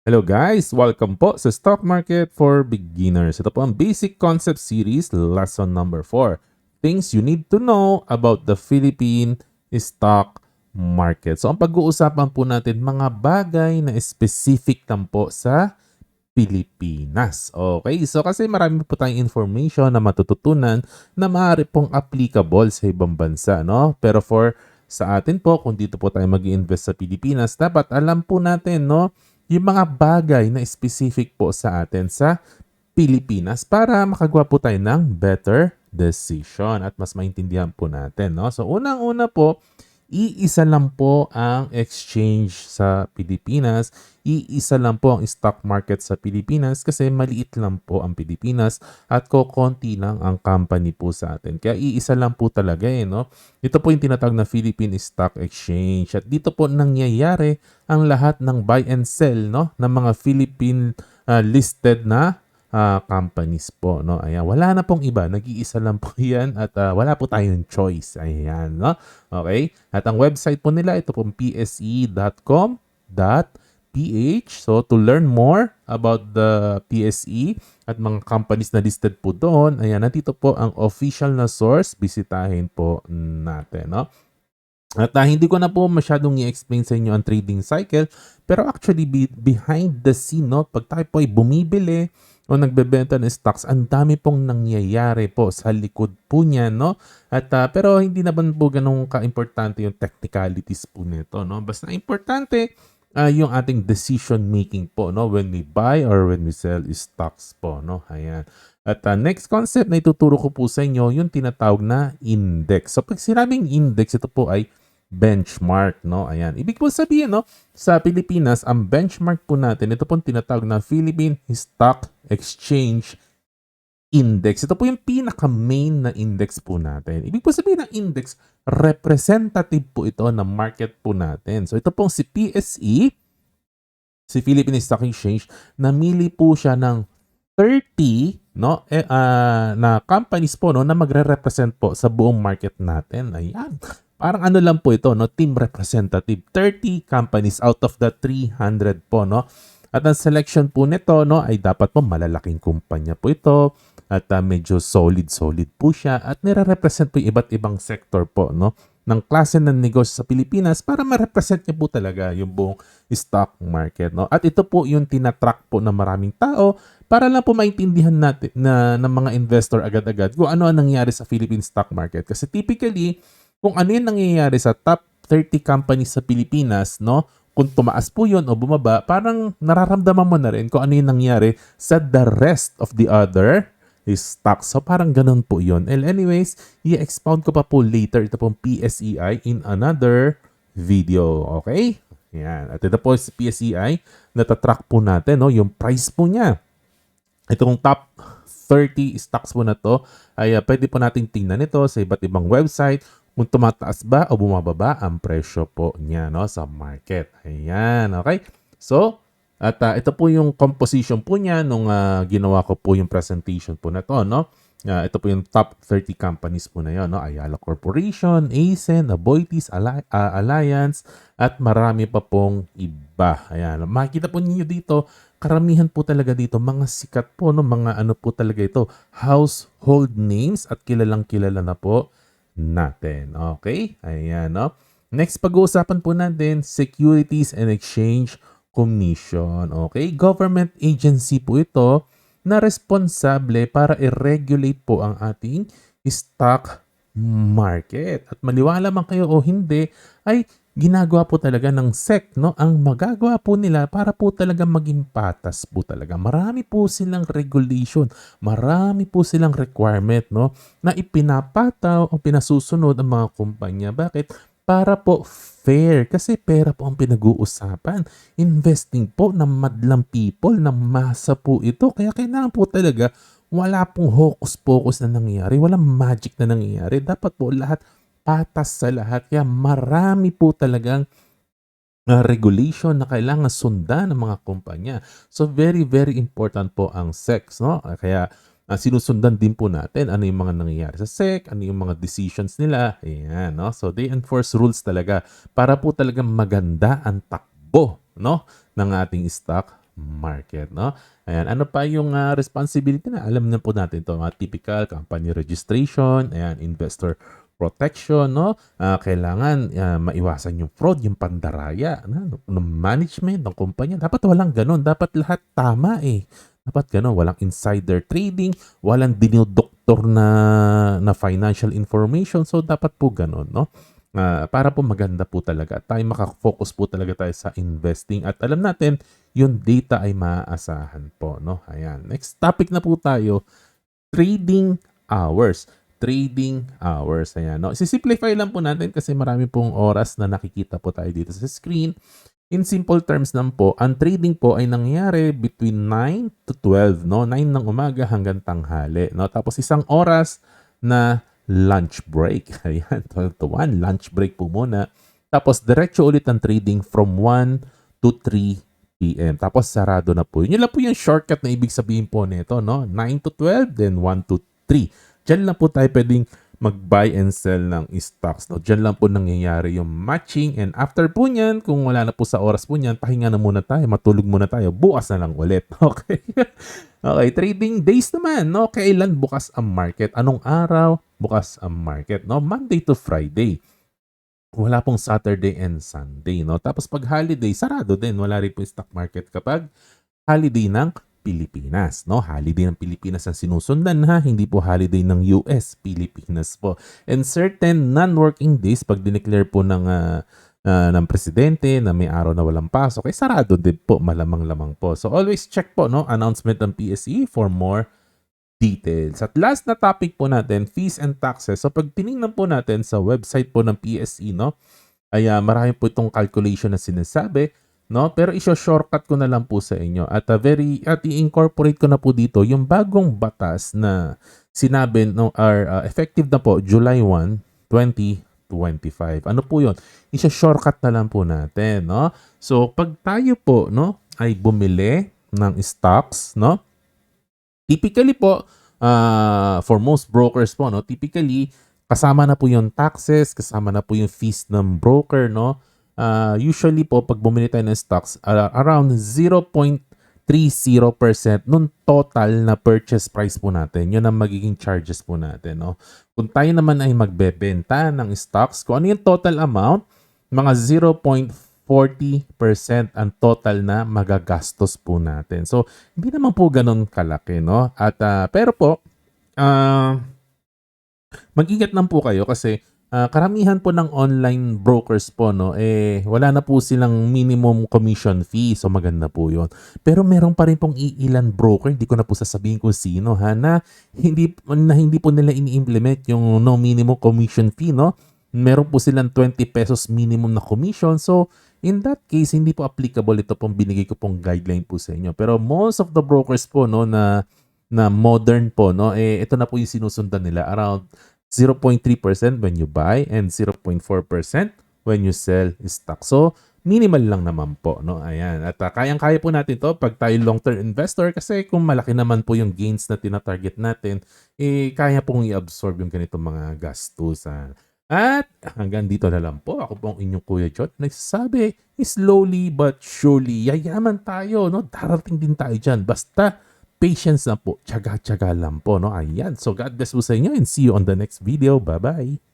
Hello guys! Welcome po sa Stock Market for Beginners. Ito po ang Basic Concept Series, Lesson number 4. Things you need to know about the Philippine stock market. So ang pag-uusapan po natin mga bagay na specific lang po sa Pilipinas. Okay, so kasi marami po tayong information na matututunan na maaari pong applicable sa ibang bansa, no? Pero sa atin po, kung dito po tayo mag-invest sa Pilipinas, dapat alam po natin, no? Yung mga bagay na specific po sa atin sa Pilipinas para makagawa po tayo ng better decision at mas maintindihan po natin, no? So unang-una po, iisa lang po ang exchange sa Pilipinas, iisa lang po ang stock market sa Pilipinas kasi maliit lang po ang Pilipinas at kokonti lang ang company po sa atin. Kaya iisa lang po talaga no? Ito po yung tinatawag na Philippine Stock Exchange at dito po nangyayari ang lahat ng buy and sell no? Ng mga Philippine listed na companies po, no? Ayan, wala na pong iba, nag-iisa lang po 'yan at wala po tayong choice. Ayan, no? Okay? At ang website po nila ito pong pse.com.ph. So to learn more about the PSE at mga companies na listed po doon, ayan, nandito po ang official na source, bisitahin po natin, no? At hindi ko na po masyadong i-explain sa inyo ang trading cycle, pero actually behind the scene, no, pag tayo po ay bumibili o nagbebenta ng stocks, ang dami pong nangyayari po sa likod po niya, no? At pero hindi naman po ganun ka-importante yung technicalities po nito, no? Basta importante yung ating decision making po, no, when we buy or when we sell stocks po, no? Ayan. At next concept na ituturo ko po sa inyo, yung tinatawag na index. So pag sinabing index, ito po ay benchmark, no? Ayan. Ibig po sabihin, no, sa Pilipinas, ang benchmark po natin, ito po tinatawag na Philippine Stock Exchange Index. Ito po yung pinaka-main na index po natin. Ibig po sabihin ng index, representative po ito ng market po natin. So ito pong si PSE, si Philippine Stock Exchange, namili po siya ng 30 no na companies po no na magre-represent po sa buong market natin. Ayan. Parang ano lang po ito no, team representative. 30 companies out of the 300 po no. At ang selection po nito no ay dapat po malalaking kumpanya po ito at medyo solid po siya at nire-represent po yung iba't ibang sector po no ng klase ng negosyo sa Pilipinas para ma-represent niya po talaga yung buong stock market, no? At ito po yung tinatrack po ng maraming tao para lang po maintindihan natin na ng mga investor agad-agad kung ano ang nangyayari sa Philippine stock market. Kasi typically, kung ano yung nangyayari sa top 30 companies sa Pilipinas, no? Kung tumaas po yun o bumaba, parang nararamdaman mo na rin kung ano yung nangyari sa the rest of the other stock. So parang ganun po yun. And anyways, i-expound ko pa po later ito pong PSEI in another video. Okay? Yan. At ito po si PSEI, natatrack po natin no, yung price po niya. Itong top 30 stocks po na to ay pwede po nating tingnan ito sa iba't ibang website kung tumataas ba o bumababa ang presyo po niya no, sa market. Ayan. Okay? So, at ito po yung composition po niya nung ginawa ko po yung presentation po na to, no? Ito po yung top 30 companies po na yun, no? Ayala Corporation, Aizen, Aboitiz, Alliance, at marami pa pong iba. Ayan. Makikita po ninyo dito, karamihan po talaga dito, mga sikat po, no? Mga ano po talaga ito, household names at kilalang kilala na po natin. Okay? Ayan, no? Next, pag-uusapan po natin, Securities and Exchange Commission. Okay? Government agency po ito na responsable para i-regulate po ang ating stock market. At maniwala man kayo o hindi, ay ginagawa po talaga ng SEC, no? Ang magagawa po nila para po talaga maging patas po talaga. Marami po silang regulation, marami po silang requirement, no? Na ipinapataw o pinasusunod ang mga kumpanya. Bakit? Para po fair. Kasi pera po ang pinag-uusapan. Investing po ng madlang people, ng masa po ito. Kaya kailangan po talaga wala pong hocus-pocus na nangyayari. Walang magic na nangyayari. Dapat po lahat patas sa lahat. Kaya marami po talagang regulation na kailangan sundan ng mga kumpanya. So very, very important po ang SEC, no? Kaya sinusundan din po natin ano yung mga nangyayari sa SEC, ano yung mga decisions nila. Ayan, no? So they enforce rules talaga para po talagang maganda ang takbo, no, ng ating stock market, no? Ayan, ano pa yung responsibility na alam na po natin to, mga typical company registration, ayan, investor protection, no? Kailangan maiwasan yung fraud, yung pandaraya ng management ng kumpanya. Dapat walang ganun, dapat lahat tama eh. Dapat ganun, walang insider trading, walang dinodoktor na financial information. So dapat po ganun, no? Para po maganda po talaga. Tayo makafocus po talaga tayo sa investing at alam natin yung data ay maaasahan po, no? Ayan. Next topic na po tayo, trading hours. Trading hours. Ayan, no? Sisimplify lang po natin kasi marami pong oras na nakikita po tayo dito sa screen. In simple terms lang po, ang trading po ay nangyayari between 9 to 12, no? 9 ng umaga hanggang tanghali, no? Tapos isang oras na lunch break. Ayan, 12 to 1, lunch break po muna. Tapos diretso ulit ang trading from 1 to 3 p.m. Tapos sarado na po. Yun lang po yung shortcut na ibig sabihin po nito, no? 9 to 12, then 1 to 3. Diyan lang po tayo pwedeng mag-buy and sell ng stocks. No? Diyan lang po nangyayari yung matching. And after po niyan, kung wala na po sa oras po niyan, pahinga na muna tayo, matulog muna tayo. Bukas na lang ulit. Okay? Okay, trading days naman. No? Kailan bukas ang market? Anong araw bukas ang market? No? Monday to Friday. Wala pong Saturday and Sunday. No? Tapos pag holiday, sarado din. Wala rin po yung stock market kapag holiday ng Pilipinas, no? Holiday ng Pilipinas ang sinusundan ha, hindi po holiday ng US, Pilipinas po. And certain non-working days pag dineclare po ng presidente na may araw na walang pasok, ay sarado din po, malamang-lamang po. So always check po, no, announcement ng PSE for more details. At last na topic po natin, fees and taxes. So pag tinignan po natin sa website po ng PSE, no, ay marami po itong calculation na sinasabi, no? Pero i-shortcut ko na lang po sa inyo at i-incorporate ko na po dito yung bagong batas na sinabi no effective na po July 1, 2025. Ano po 'yon? I-shortcut na lang po natin, no? So pag tayo po, no, ay bumili ng stocks, no? Typically po for most brokers po, no, typically kasama na po yung taxes, kasama na po yung fees ng broker, no? Usually po, pag bumili tayo ng stocks, around 0.30% nung total na purchase price po natin. Yun ang magiging charges po natin. No? Kung tayo naman ay magbebenta ng stocks, kung ano yung total amount, mga 0.40% ang total na magagastos po natin. So, hindi naman po ganun kalaki. No? At, pero po, mag-ingat lang po kayo kasi karamihan po ng online brokers po, no, wala na po silang minimum commission fee. So maganda po 'yon. Pero meron pa rin pong iilan broker, hindi ko na po sasabihin kung sino ha, na hindi po nila ini-implement yung no minimum commission fee, no. Meron po silang 20 pesos minimum na commission. So in that case, hindi po applicable ito pong binigay ko pong guideline po sa inyo. Pero most of the brokers po, no, na modern po, no, ito na po yung sinusundan nila, around 0.3% when you buy and 0.4% when you sell stock. So, minimal lang naman po, no? Ayan. At kayang-kaya po natin to pag tayo long-term investor kasi kung malaki naman po yung gains na tina-target natin, kaya pong i-absorb yung ganitong mga gastusan. At hanggang dito na lang po. Ako po ang inyong Kuya John. Nagsasabi, slowly but surely, yayaman tayo, no? Darating din tayo dyan. Basta patience na po. Tiyaga-tiyaga lang po, no? Ayan. So, God bless po sa inyo and see you on the next video. Bye-bye.